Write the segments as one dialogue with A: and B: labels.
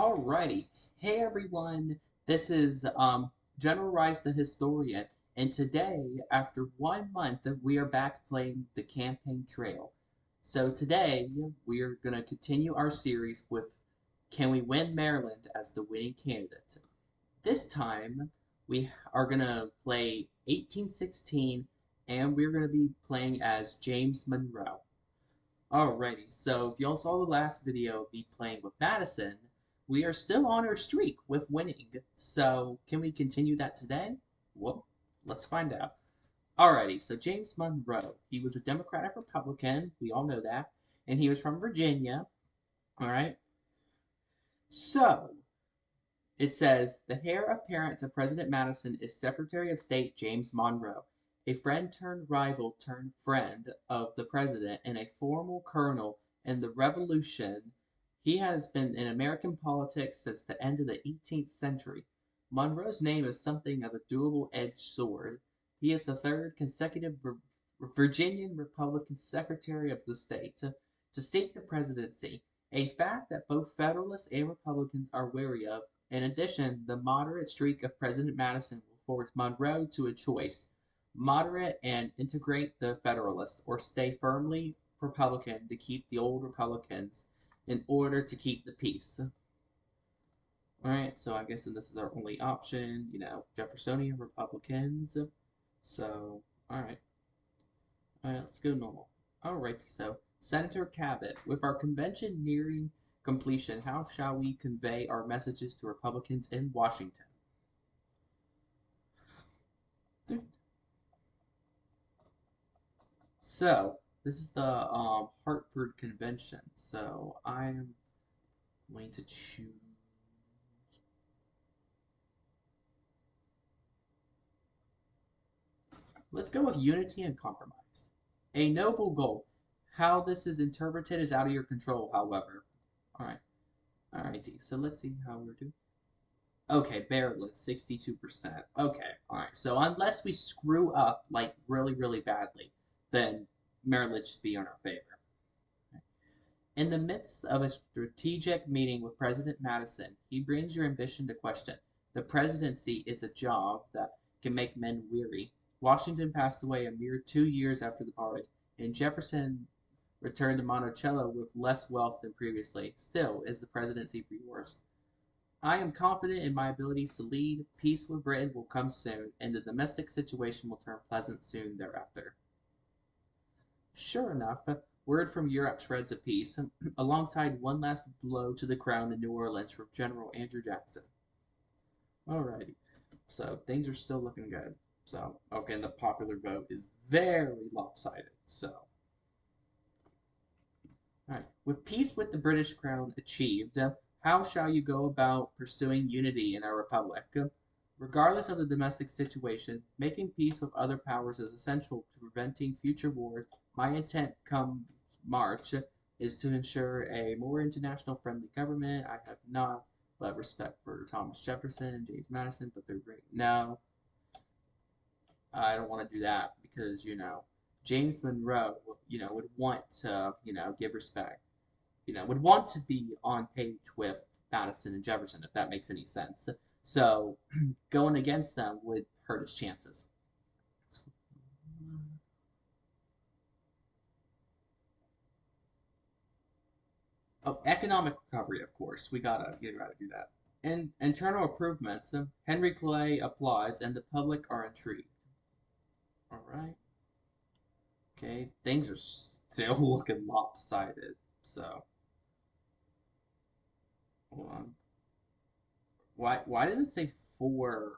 A: Alrighty. Hey everyone, this is General Rice the Historian, and today, after 1 month, we are back playing the Campaign Trail. So today, we are going to continue our series with Can We Win Maryland as the winning candidate. This time, we are going to play 1816, and we're going to be playing as James Monroe. Alrighty, so if y'all saw the last video of me playing with Madison, we are still on our streak with winning. So can we continue that today? Well, let's find out. Alrighty, so James Monroe, he was a Democratic Republican, we all know that, and he was from Virginia. Alright, so it says the heir apparent to President Madison is Secretary of State James Monroe, a friend turned rival turned friend of the president and a former colonel in the Revolution. He has been in American politics since the end of the 18th century. Monroe's name is something of a dual-edged sword. He is the third consecutive Virginian Republican Secretary of the state to seek the presidency, a fact that both Federalists and Republicans are wary of. In addition, the moderate streak of President Madison will force Monroe to a choice: moderate and integrate the Federalists, or stay firmly Republican to keep the old Republicans in order to keep the peace. Alright, so I guess this is our only option, Jeffersonian Republicans. So, alright. Alright, let's go normal. Alright, so Senator Cabot, with our convention nearing completion, how shall we convey our messages to Republicans in Washington? So, this is the Hartford Convention. So, I'm going to choose. Let's go with unity and compromise. A noble goal. How this is interpreted is out of your control, however. Alright. Alrighty, so let's see how we're doing. Okay, barely, 62%. Okay, alright. So unless we screw up, like, really, really badly, then Maryland should be in our favor. In the midst of a strategic meeting with President Madison, he brings your ambition to question. The presidency is a job that can make men weary. Washington passed away a mere 2 years after the party, and Jefferson returned to Monticello with less wealth than previously. Still, is the presidency for yours? I am confident in my abilities to lead. Peace with Britain will come soon, and the domestic situation will turn pleasant soon thereafter. Sure enough, word from Europe spreads of peace, alongside one last blow to the crown in New Orleans from General Andrew Jackson. Alrighty, so things are still looking good. So, okay, and the popular vote is very lopsided, so. Alright, with peace with the British crown achieved, how shall you go about pursuing unity in our republic? Regardless of the domestic situation, making peace with other powers is essential to preventing future wars. My intent come March is to ensure a more international friendly government. I have not but respect for Thomas Jefferson and James Madison, but they're great. No, I don't want to do that because, James Monroe, would want to, give respect, would want to be on page with Madison and Jefferson, if that makes any sense. So going against them would hurt his chances. Oh, economic recovery, of course. We gotta do that. And internal improvements. Henry Clay applauds, and the public are intrigued. All right. Okay, things are still looking lopsided. So, hold on. Why does it say 4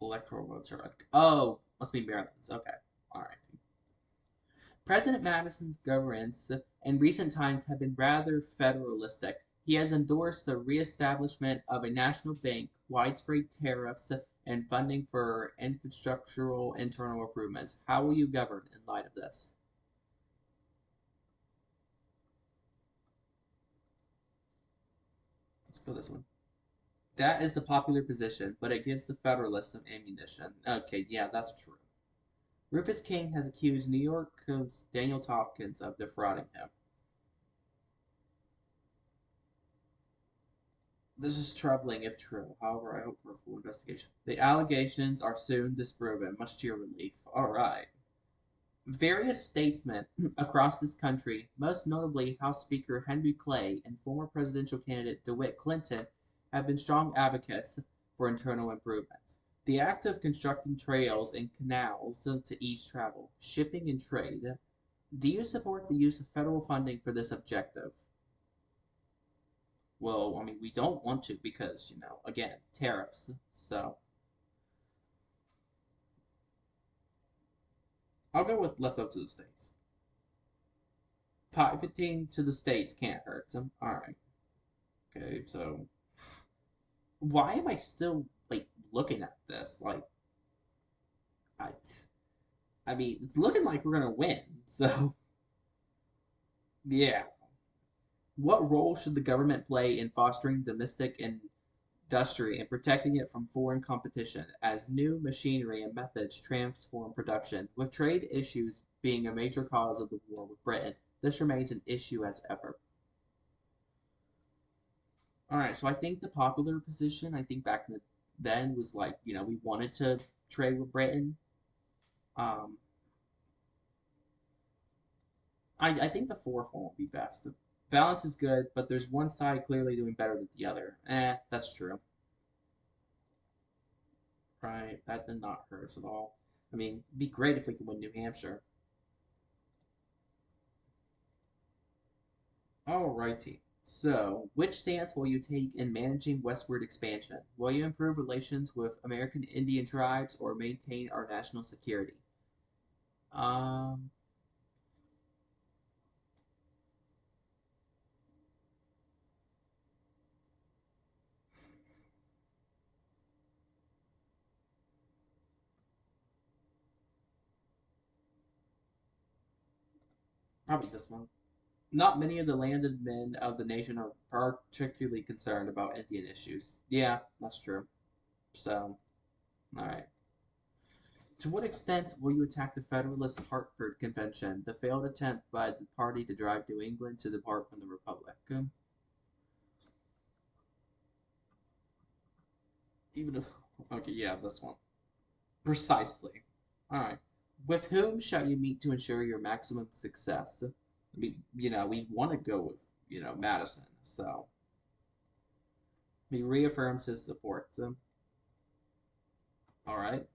A: electoral votes are? Oh, must be Maryland's. Okay, all right. President Madison's governance in recent times have been rather federalistic. He has endorsed the reestablishment of a national bank, widespread tariffs, and funding for infrastructural internal improvements. How will you govern in light of this? Let's go this one. That is the popular position, but it gives the Federalists some ammunition. Okay, yeah, that's true. Rufus King has accused New York's Daniel Tompkins of defrauding him. This is troubling if true. However, I hope for a full investigation. The allegations are soon disproven, much to your relief. All right. Various statesmen across this country, most notably House Speaker Henry Clay and former presidential candidate DeWitt Clinton, have been strong advocates for internal improvement. The act of constructing trails and canals to ease travel, shipping, and trade. Do you support the use of federal funding for this objective? Well, I mean, we don't want to because, again, tariffs. So I'll go with left up to the states. Pivoting to the states can't hurt them. All right. Okay. So why am I still like looking at this? Like, I, I mean, it's looking like we're gonna win. So yeah. What role should the government play in fostering domestic industry and protecting it from foreign competition as new machinery and methods transform production? With trade issues being a major cause of the war with Britain, this remains an issue as ever. All right, so I think the popular position, I think back then was like, we wanted to trade with Britain. Um, I think the fourth one would be best. The balance is good, but there's one side clearly doing better than the other. That's true. Right, that did not hurt us at all. I mean, it'd be great if we could win New Hampshire. Alrighty. So, which stance will you take in managing westward expansion? Will you improve relations with American Indian tribes or maintain our national security? Um, Probably this one. Not many of the landed men of the nation are particularly concerned about Indian issues. Yeah, that's true. So, alright. To what extent will you attack the Federalist Hartford Convention, the failed attempt by the party to drive New England to depart from the Republic? Even if. Okay, yeah, this one. Precisely. Alright. With whom shall you meet to ensure your maximum success? We want to go with, Madison, so he reaffirms his support. Alright.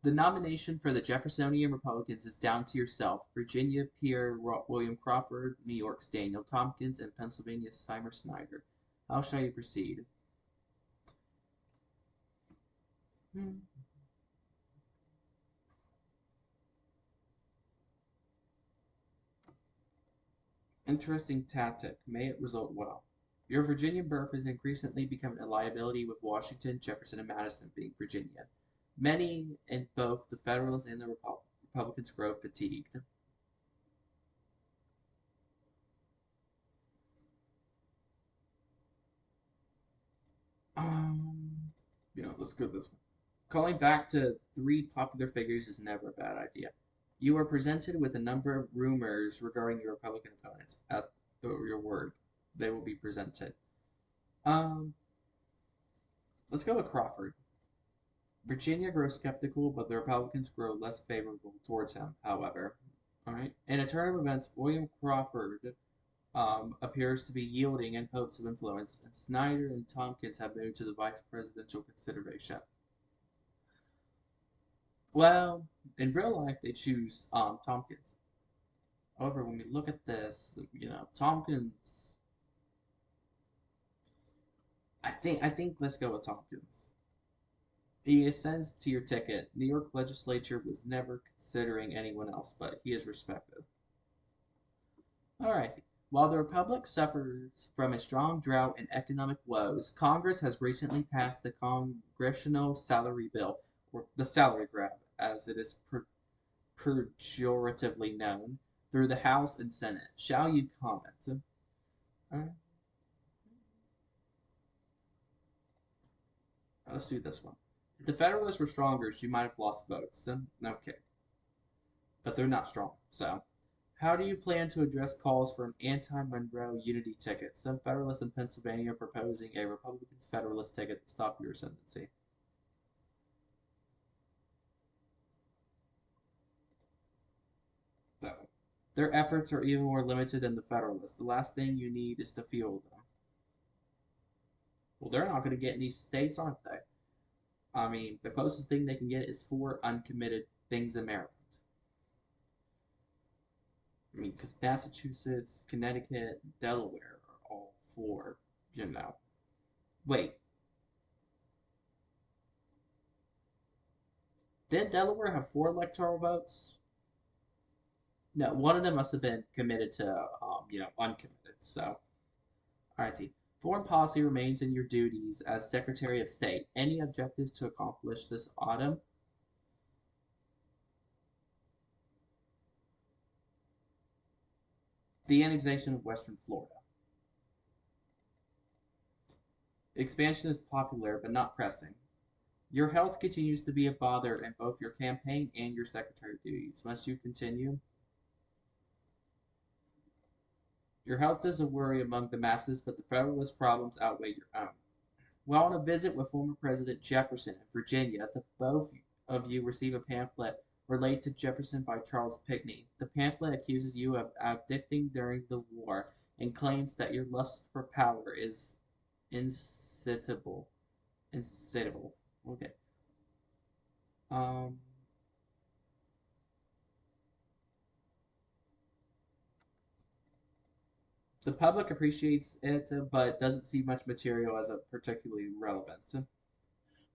A: The nomination for the Jeffersonian Republicans is down to yourself. Virginia, Pierre William Crawford; New York's Daniel Tompkins; and Pennsylvania's Seymour Snyder. How shall you proceed? Hmm. Interesting tactic. May it result well. Your Virginia birth is increasingly becoming a liability with Washington, Jefferson, and Madison being Virginian. Many in both the Federalists and the Republicans grow fatigued. Um, let's go this one. Calling back to three popular figures is never a bad idea. You are presented with a number of rumors regarding your Republican opponents. At your word, they will be presented. Um, let's go with Crawford. Virginia grows skeptical, but the Republicans grow less favorable towards him, however. All right. In a turn of events, William Crawford appears to be yielding in hopes of influence, and Snyder and Tompkins have moved to the vice presidential consideration. Well, in real life, they choose Tompkins. However, when we look at this, Tompkins. I think let's go with Tompkins. He ascends to your ticket. New York legislature was never considering anyone else, but he is respected. All right. While the Republic suffers from a strong drought and economic woes, Congress has recently passed the Congressional Salary Bill, or the salary grab, as it is pejoratively known, through the House and Senate. Shall you comment? All right, let's do this one. If the Federalists were stronger, she might have lost votes. Okay, but they're not strong, so. How do you plan to address calls for an anti-Monroe unity ticket? Some Federalists in Pennsylvania are proposing a Republican Federalist ticket to stop your ascendancy. So, their efforts are even more limited than the Federalists. The last thing you need is to fuel them. Well, they're not going to get any states, aren't they? I mean, the closest thing they can get is four uncommitted things in Maryland. I mean, because Massachusetts, Connecticut, Delaware are all for, you know. Wait, did Delaware have four electoral votes? No, one of them must have been committed to, uncommitted. So, alrighty. Foreign policy remains in your duties as Secretary of State. Any objectives to accomplish this autumn? The annexation of Western Florida. Expansion is popular but not pressing. Your health continues to be a bother in both your campaign and your secretary duties. Must you continue? Your health is a worry among the masses, but the Federalist problems outweigh your own. While on a visit with former President Jefferson in Virginia, the both of you receive a pamphlet related to Jefferson by Charles Pinckney. The pamphlet accuses you of abdicting during the war and claims that your lust for power is insatiable. Insatiable. Okay. Um, the public appreciates it, but doesn't see much material as a particularly relevant.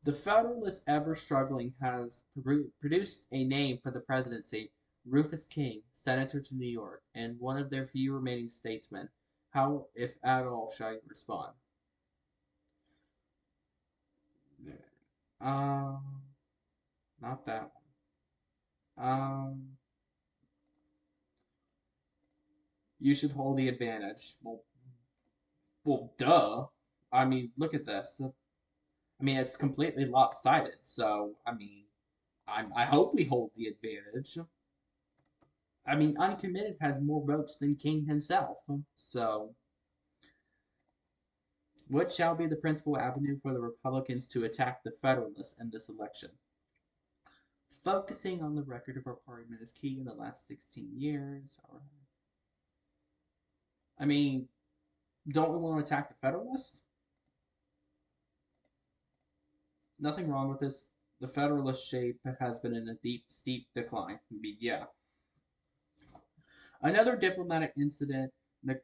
A: The Federalist ever struggling has produced a name for the presidency, Rufus King, senator to New York, and one of their few remaining statesmen. How, if at all, shall you respond? Um, not that one. You should hold the advantage. Well, duh. I mean, look at this. I mean, it's completely lopsided. So, I mean, I hope we hold the advantage. I mean, uncommitted has more votes than King himself. So, what shall be the principal avenue for the Republicans to attack the Federalists in this election? Focusing on the record of our party is key in the last 16 years. I mean, don't we want to attack the Federalists? Nothing wrong with this. The Federalist shape has been in a deep, steep decline. Yeah. Another diplomatic incident. The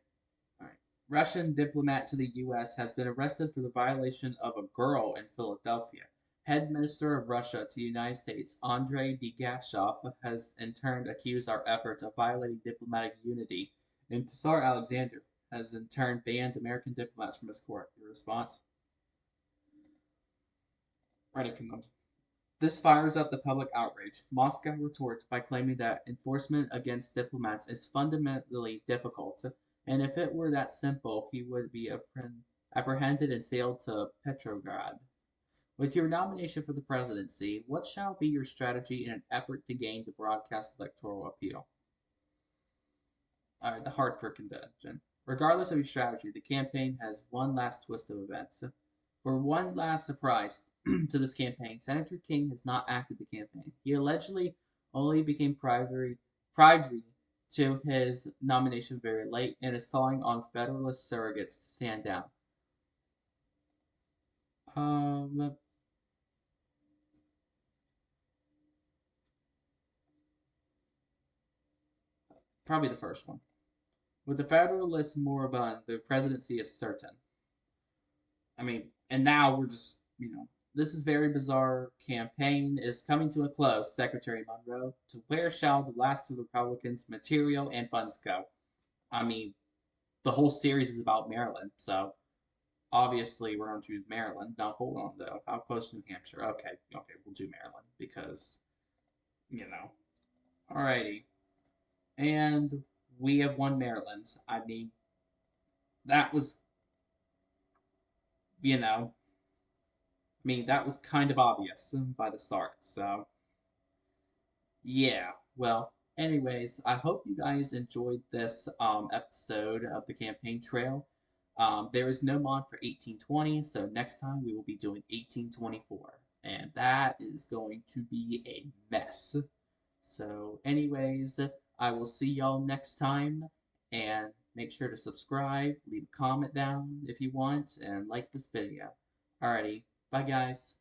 A: Russian diplomat to the U.S. has been arrested for the violation of a girl in Philadelphia. Head Minister of Russia to the United States, Andrei Degashov, has in turn accused our efforts of violating diplomatic unity, and Tsar Alexander has in turn banned American diplomats from his court. Your response? Right, this fires up the public outrage. Moscow retorts by claiming that enforcement against diplomats is fundamentally difficult, and if it were that simple, he would be apprehended and sailed to Petrograd. With your nomination for the presidency, what shall be your strategy in an effort to gain the broadcast electoral appeal? The Hartford Convention. Regardless of your strategy, the campaign has one last twist of events. For one last surprise to this campaign, Senator King has not acted the campaign. He allegedly only became privy to his nomination very late and is calling on Federalist surrogates to stand down. Um, Probably the first one. With the Federalists moribund, the presidency is certain. I mean, and now we're just, this is very bizarre. Campaign is coming to a close, Secretary Monroe. To where shall the last of the Republicans' material and funds go? I mean, the whole series is about Maryland, so obviously we're going to choose Maryland. Now, hold on, though. How close to New Hampshire? Okay, we'll do Maryland because, you know. Alrighty. And we have won Maryland. I mean, that was, you know, that was kind of obvious by the start. So, yeah, well, Anyways, I hope you guys enjoyed this episode of the campaign trail. There is no mod for 1820, so next time we will be doing 1824, and that is going to be a mess. So, anyways, I will see y'all next time, and make sure to subscribe, leave a comment down if you want, and like this video. Alrighty, bye guys.